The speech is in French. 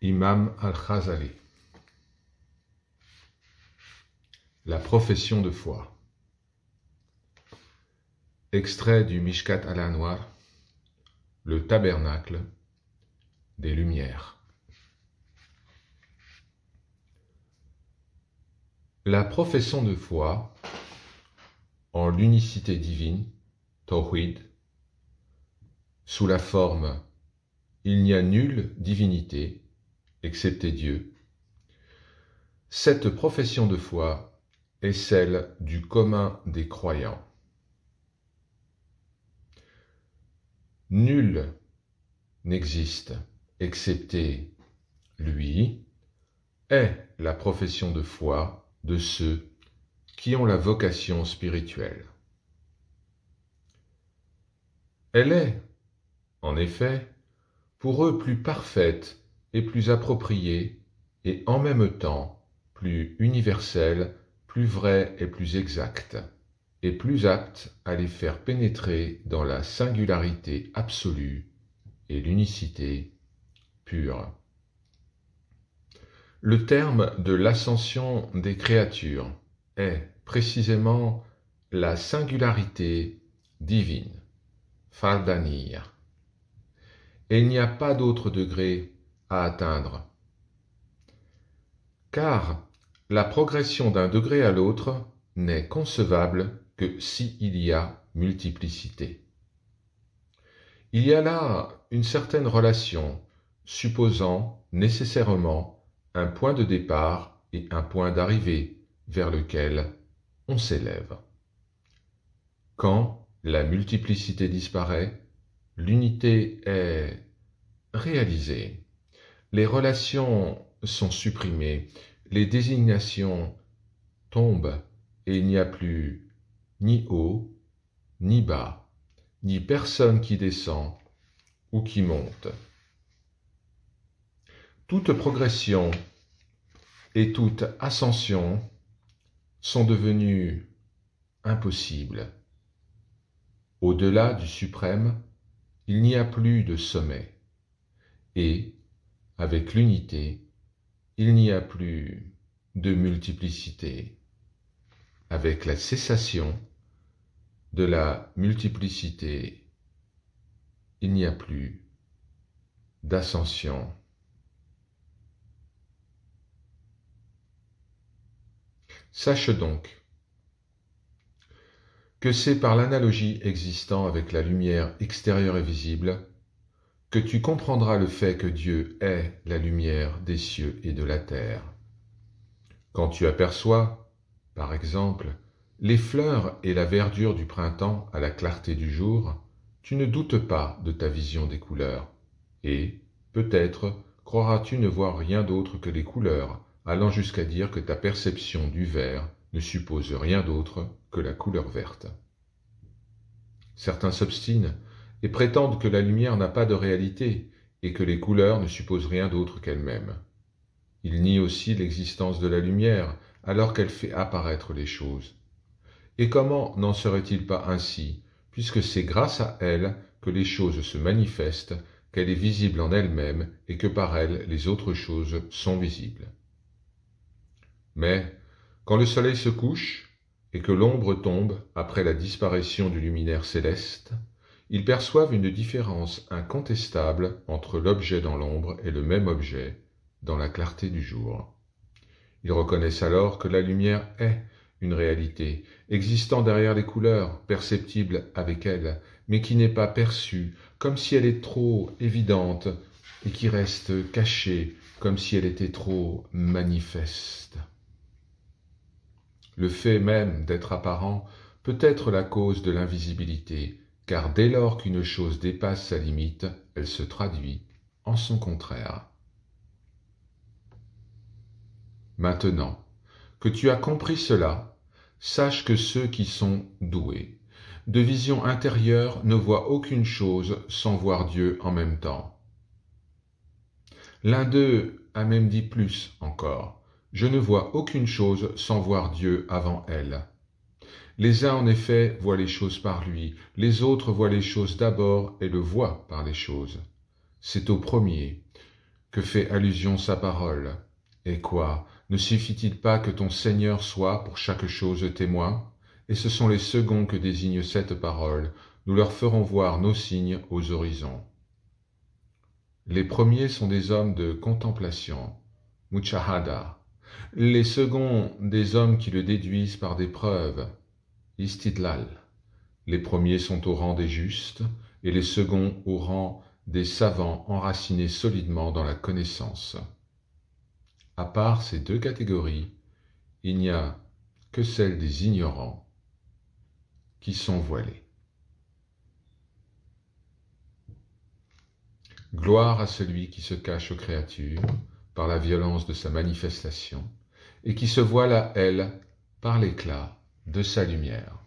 Imam al-Ghazali. La profession de foi. Extrait du Mishkat al-Anwar, le tabernacle des Lumières. La profession de foi en l'unicité divine, Tawhid, sous la forme « il n'y a nulle divinité, excepté Dieu », cette profession de foi est celle du commun des croyants. Nul n'existe, excepté lui, est la profession de foi de ceux qui ont la vocation spirituelle. Elle est, en effet, pour eux plus parfaite et plus appropriée, et en même temps plus universelle, plus vraie et plus exacte, et plus apte à les faire pénétrer dans la singularité absolue et l'unicité pure. Le terme de l'ascension des créatures est précisément la singularité divine, Fardaniyya. Et il n'y a pas d'autre degré à atteindre, car la progression d'un degré à l'autre n'est concevable que s'il y a multiplicité. Il y a là une certaine relation supposant nécessairement un point de départ et un point d'arrivée vers lequel on s'élève. Quand la multiplicité disparaît, l'unité est réalisée. Les relations sont supprimées, les désignations tombent et il n'y a plus ni haut, ni bas, ni personne qui descend ou qui monte. Toute progression et toute ascension sont devenues impossibles. Au-delà du suprême, il n'y a plus de sommet. Et, avec l'unité, il n'y a plus de multiplicité. Avec la cessation de la multiplicité, il n'y a plus d'ascension. Sache donc que c'est par l'analogie existant avec la lumière extérieure et visible que tu comprendras le fait que Dieu est la lumière des cieux et de la terre. Quand tu aperçois, par exemple, les fleurs et la verdure du printemps à la clarté du jour, tu ne doutes pas de ta vision des couleurs, et, peut-être, croiras-tu ne voir rien d'autre que les couleurs, allant jusqu'à dire que ta perception du vert ne suppose rien d'autre que la couleur verte. Certains s'obstinent et prétendent que la lumière n'a pas de réalité et que les couleurs ne supposent rien d'autre qu'elles-mêmes. Ils nient aussi l'existence de la lumière alors qu'elle fait apparaître les choses. Et comment n'en serait-il pas ainsi, puisque c'est grâce à elle que les choses se manifestent, qu'elle est visible en elle-même et que par elle les autres choses sont visibles. Mais, quand le soleil se couche et que l'ombre tombe après la disparition du luminaire céleste, ils perçoivent une différence incontestable entre l'objet dans l'ombre et le même objet dans la clarté du jour. Ils reconnaissent alors que la lumière est une réalité, existant derrière les couleurs, perceptible avec elles, mais qui n'est pas perçue, comme si elle est trop évidente, et qui reste cachée, comme si elle était trop manifeste. Le fait même d'être apparent peut être la cause de l'invisibilité, car dès lors qu'une chose dépasse sa limite, elle se traduit en son contraire. Maintenant que tu as compris cela, sache que ceux qui sont doués de vision intérieure ne voient aucune chose sans voir Dieu en même temps. L'un d'eux a même dit plus encore, « Je ne vois aucune chose sans voir Dieu avant elle. » Les uns en effet voient les choses par lui, les autres voient les choses d'abord et le voient par les choses. C'est au premier que fait allusion sa parole. Et quoi, ne suffit-il pas que ton Seigneur soit pour chaque chose témoin? Et ce sont les seconds que désigne cette parole. Nous leur ferons voir nos signes aux horizons. Les premiers sont des hommes de contemplation, muchahada. Les seconds, des hommes qui le déduisent par des preuves, istidlal. Les premiers sont au rang des justes, et les seconds au rang des savants enracinés solidement dans la connaissance. À part ces deux catégories, il n'y a que celle des ignorants qui sont voilés. Gloire à celui qui se cache aux créatures par la violence de sa manifestation et qui se voile à elle par l'éclat de sa lumière.